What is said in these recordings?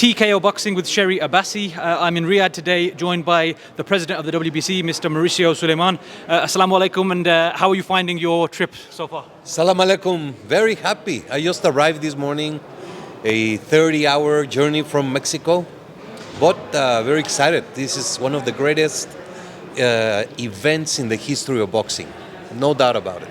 TKO Boxing with Sherry Abbasi. I'm in Riyadh today, joined by the president of the WBC, Mr. Mauricio Sulaiman. Assalamu alaikum, and how are you finding your trip so far? Salam alaikum. Very happy. I just arrived this morning, a 30-hour journey from Mexico, but very excited. This is one of the greatest events in the history of boxing. No doubt about it.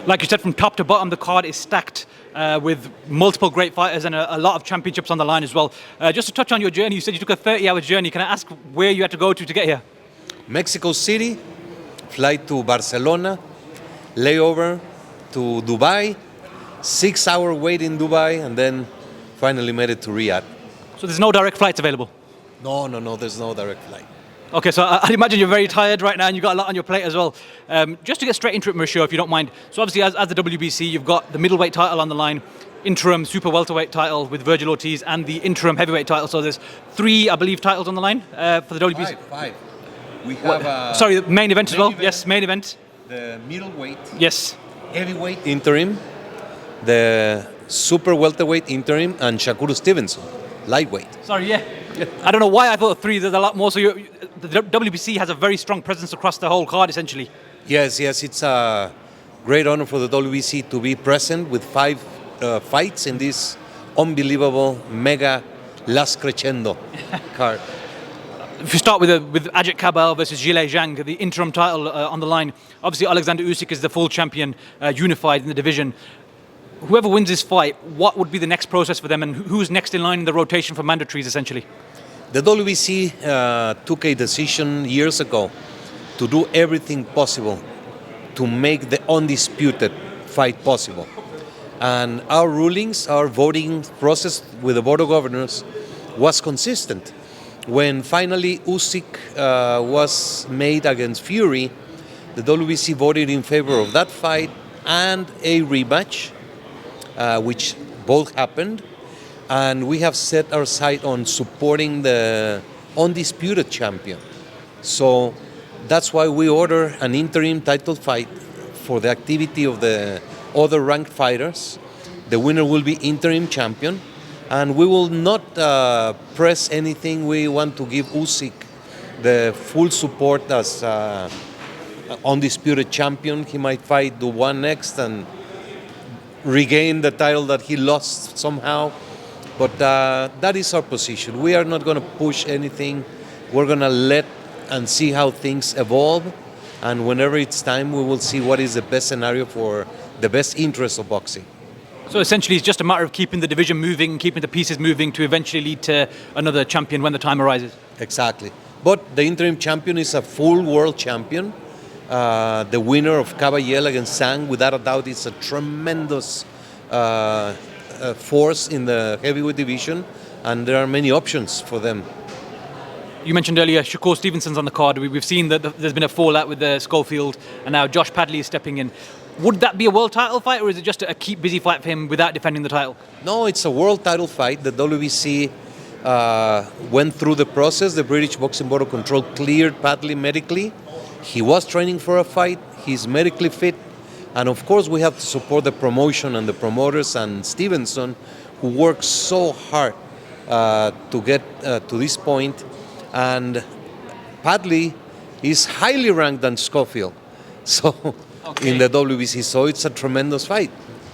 Like you said, from top to bottom, the card is stacked with multiple great fighters and a lot of championships on the line as well. Just to touch on your journey, you said you took a 30-hour journey. Can I ask where you had to go to get here? Mexico City, flight to Barcelona, layover to Dubai, 6-hour wait in Dubai, and then finally made it to Riyadh. So there's no direct flights available? No, there's no direct flight. Okay, so I imagine you're very tired right now and you've got a lot on your plate as well. Just to get straight into it, Mauricio, if you don't mind. So obviously, as the WBC, you've got the middleweight title on the line, interim super welterweight title with Virgil Ortiz, and the interim heavyweight title. So there's 3, I believe, titles on the line for the WBC. Five. We have... sorry, the main event as well? Yes, main event. The middleweight. Yes. Heavyweight interim. The super welterweight interim, and Shakur Stevenson, lightweight. Sorry, yeah. I don't know why I thought 3, there's a lot more. So the WBC has a very strong presence across the whole card, essentially. Yes, it's a great honor for the WBC to be present with 5 fights in this unbelievable mega Last Crescendo card. If you start with Ajit Kabal versus Zhilei Zhang, the interim title on the line, obviously Alexander Usyk is the full champion, unified in the division. Whoever wins this fight, what would be the next process for them, and who's next in line in the rotation for mandatories, essentially? The WBC took a decision years ago to do everything possible to make the undisputed fight possible. And our rulings, our voting process with the Board of Governors was consistent. When finally Usyk was made against Fury, the WBC voted in favor of that fight and a rematch, which both happened, and we have set our sight on supporting the undisputed champion. So that's why we order an interim title fight for the activity of the other ranked fighters. The winner will be interim champion, and we will not press anything. We want to give Usyk the full support as undisputed champion. He might fight the one next and regain the title that he lost somehow, but that is our position. We are not going to push anything. We're going to let and see how things evolve, and whenever it's time, we will see what is the best scenario for the best interest of boxing. So essentially, it's just a matter of keeping the division moving, keeping the pieces moving to eventually lead to another champion when the time arises. Exactly. But the interim champion is a full world champion. The winner of Caballel against Sang, without a doubt, is a tremendous force in the heavyweight division, and there are many options for them. You mentioned earlier Shakur Stevenson's on the card. We've seen that there's been a fallout with Schofield, and now Josh Padley is stepping in. Would that be a world title fight, or is it just a keep busy fight for him without defending the title? No, it's a world title fight. The WBC went through the process. The British Boxing Board of Control cleared Padley medically. He was training for a fight. He's medically fit. And of course, we have to support the promotion and the promoters and Stevenson, who worked so hard to get to this point. And Padley is highly ranked than Schofield. So in the WBC, so it's a tremendous fight.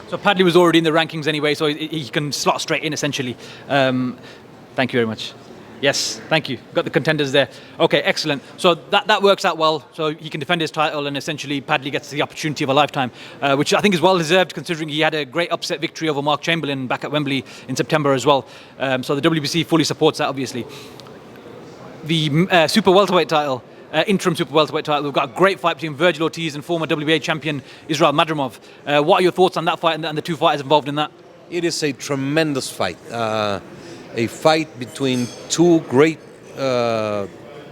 So Padley was already in the rankings anyway, so he can slot straight in, essentially. Thank you very much. Yes, thank you. Got the contenders there. Okay, excellent. So that works out well. So he can defend his title, and essentially Padley gets the opportunity of a lifetime, which I think is well deserved, considering he had a great upset victory over Mark Chamberlain back at Wembley in September as well. So the WBC fully supports that, obviously. The super welterweight title, interim super welterweight title, we've got a great fight between Virgil Ortiz and former WBA champion Israel Madrimov. What are your thoughts on that fight and the 2 fighters involved in that? It is a tremendous fight. A fight between 2 great,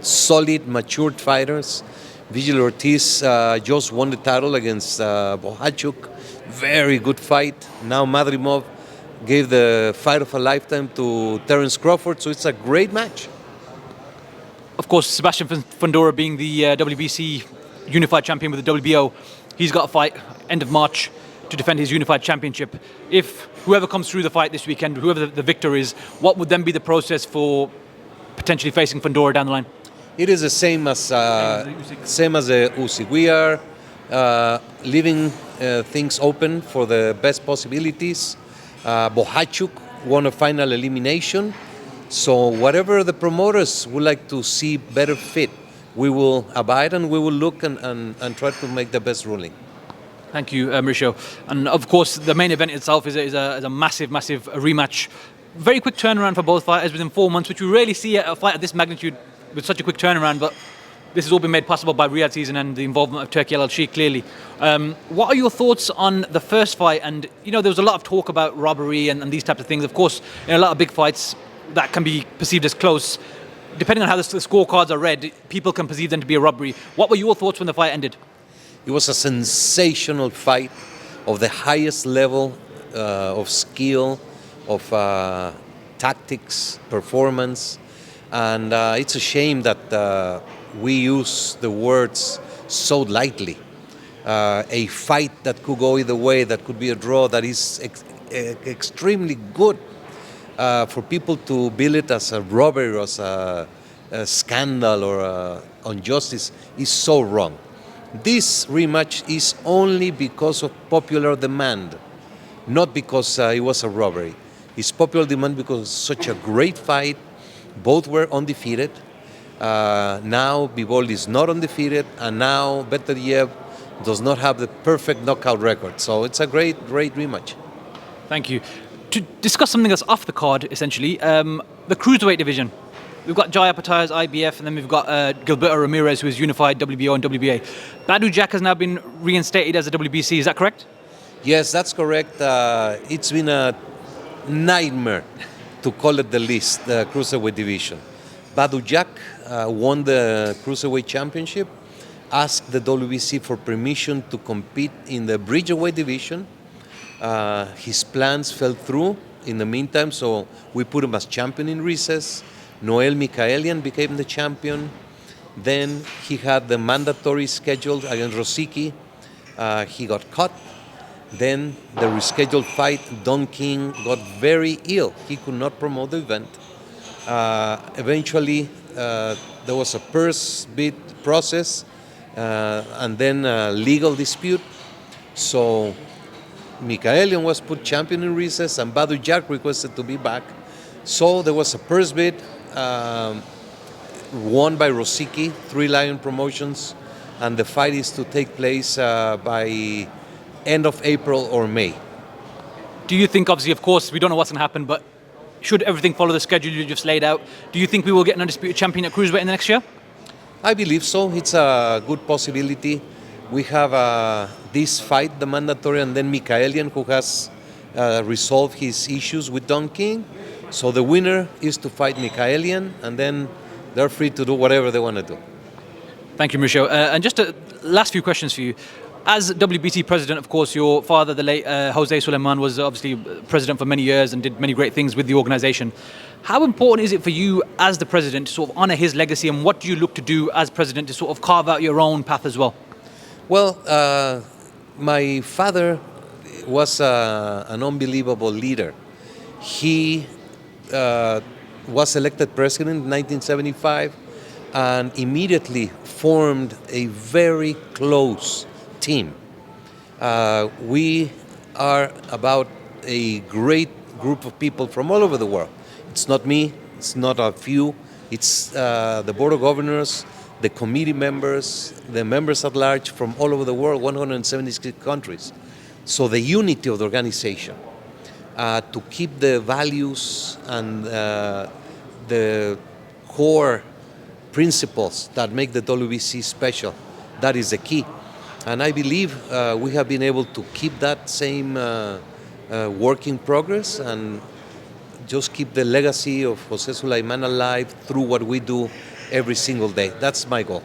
solid, matured fighters. Virgil Ortiz just won the title against Bohachuk. Very good fight. Now Madrimov gave the fight of a lifetime to Terence Crawford, so it's a great match. Of course, Sebastian Fundora being the WBC unified champion with the WBO, he's got a fight end of March to defend his unified championship. If whoever comes through the fight this weekend, whoever the victor is, what would then be the process for potentially facing Fundora down the line? It is the same as the Usyk. We are leaving things open for the best possibilities. Bohachuk won a final elimination. So whatever the promoters would like to see better fit, we will abide and we will look and try to make the best ruling. Thank you, Mauricio. And of course, the main event itself is a massive rematch. Very quick turnaround for both fighters within 4 months, which we rarely see a fight of this magnitude with such a quick turnaround, but this has all been made possible by Riyadh season and the involvement of Turki Al-Sheikh, clearly. What are your thoughts on the first fight? And, there was a lot of talk about robbery and these types of things. Of course, in a lot of big fights, that can be perceived as close. Depending on how the scorecards are read, people can perceive them to be a robbery. What were your thoughts when the fight ended? It was a sensational fight of the highest level of skill, of tactics, performance. And it's a shame that we use the words so lightly. A fight that could go either way, that could be a draw, that is extremely good. For people to bill it as a robbery or as a scandal or injustice is so wrong. This rematch is only because of popular demand, not because it was a robbery. It's popular demand because it's such a great fight. Both were undefeated. Now Bivol is not undefeated, and now Beterbiev does not have the perfect knockout record. So it's a great rematch. Thank you. To discuss something that's off the card, essentially, the cruiserweight division. We've got Jaya Patay's IBF, and then we've got Gilberto Ramirez, who is unified WBO and WBA. Badou Jack has now been reinstated as a WBC, is that correct? Yes, that's correct. It's been a nightmare to call it the list, the cruiserweight division. Badou Jack won the cruiserweight championship, asked the WBC for permission to compete in the bridgerweight division. His plans fell through in the meantime, so we put him as champion in recess. Noel Mikaelian became the champion. Then he had the mandatory scheduled against Rosicky. He got caught. Then the rescheduled fight, Don King got very ill. He could not promote the event. Eventually, there was a purse bid process and then a legal dispute. So Mikaelian was put champion in recess and Badou Jack requested to be back. So there was a purse bid won by Rosicky, 3 Lion Promotions, and the fight is to take place by end of April or May. Do you think, obviously, of course, we don't know what's going to happen, but should everything follow the schedule you just laid out, do you think we will get an undisputed champion at cruiserweight in the next year? I believe so. It's a good possibility. We have this fight, the mandatory, and then Mikaelian, who has resolved his issues with Don King. So the winner is to fight Mikaelian, and then they're free to do whatever they want to do. Thank you, Mauricio. And just a last few questions for you. As WBC president, of course, your father, the late Jose Sulaiman, was obviously president for many years and did many great things with the organization. How important is it for you as the president to sort of honor his legacy, and what do you look to do as president to sort of carve out your own path as well? Well, my father was an unbelievable leader. He was elected president in 1975 and immediately formed a very close team. We are about a great group of people from all over the world. It's not me, it's not a few, it's the Board of Governors, the committee members, the members at large from all over the world, 176 countries. So the unity of the organization, to keep the values and the core principles that make the WBC special, that is the key. And I believe we have been able to keep that same work in progress and just keep the legacy of Jose Sulaiman alive through what we do every single day. That's my goal.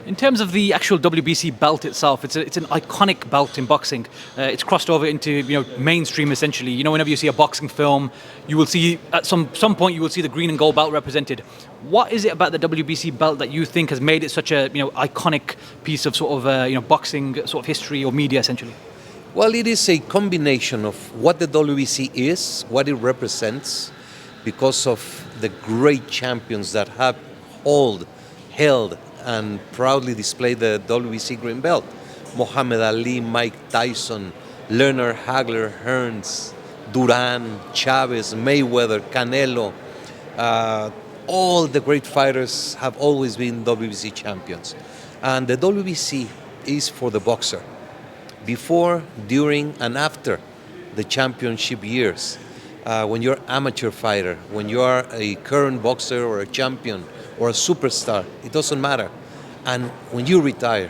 In terms of the actual WBC belt itself, it's an iconic belt in boxing. It's crossed over into mainstream essentially. Whenever you see a boxing film, you will see at some point you will see the green and gold belt represented. What is it about the WBC belt that you think has made it such a iconic piece of sort of boxing sort of history or media essentially? Well, it is a combination of what the WBC is, what it represents, because of the great champions that have held, and proudly displayed the WBC green belt. Muhammad Ali, Mike Tyson, Leonard Hagler, Hearns, Duran, Chavez, Mayweather, Canelo. All the great fighters have always been WBC champions. And the WBC is for the boxer. Before, during, and after the championship years, when you're an amateur fighter, when you are a current boxer or a champion or a superstar, it doesn't matter. And when you retire,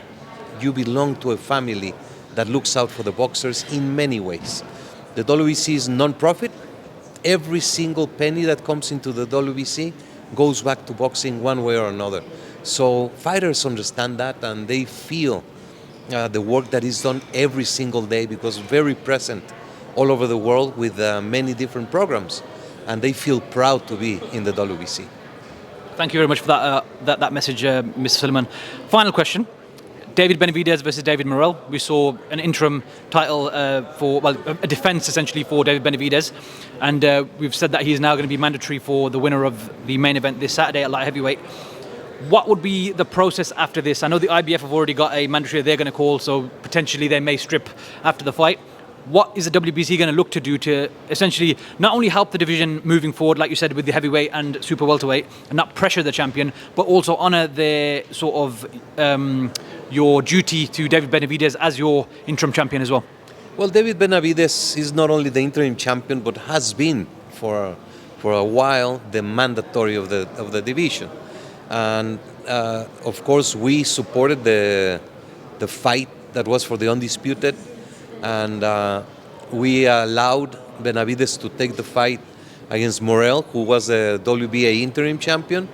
you belong to a family that looks out for the boxers in many ways. The WBC is non-profit. Every single penny that comes into the WBC goes back to boxing one way or another. So fighters understand that, and they feel the work that is done every single day, because very present all over the world with many different programs, and they feel proud to be in the WBC. Thank you very much for that message, Mr. Sulaiman. Final question. David Benavidez versus David Morrell. We saw an interim title a defense essentially for David Benavidez, and we've said that he is now going to be mandatory for the winner of the main event this Saturday at light heavyweight. What would be the process after this? I know the IBF have already got a mandatory they're going to call, so potentially they may strip after the fight. What is the WBC going to look to do to essentially not only help the division moving forward, like you said, with the heavyweight and super welterweight, and not pressure the champion, but also honour their sort of your duty to David Benavidez as your interim champion as well? Well, David Benavidez is not only the interim champion, but has been for a while the mandatory of the division. And of course, we supported the fight that was for the undisputed, and we allowed Benavidez to take the fight against Morrell, who was the WBA interim champion,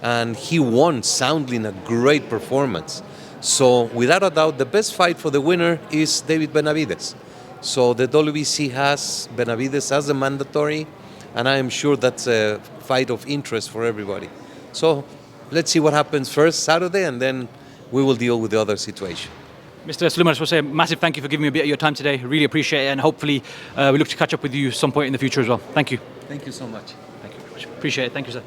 and he won soundly in a great performance. So without a doubt, the best fight for the winner is David Benavidez. So the WBC has Benavidez as a mandatory, and I am sure that's a fight of interest for everybody. So let's see what happens first Saturday, and then we will deal with the other situation. Mr. Sulaiman, I just want to say a massive thank you for giving me a bit of your time today. Really appreciate it, and hopefully we look to catch up with you some point in the future as well. Thank you. Thank you so much. Thank you very much. Appreciate it. Thank you, sir.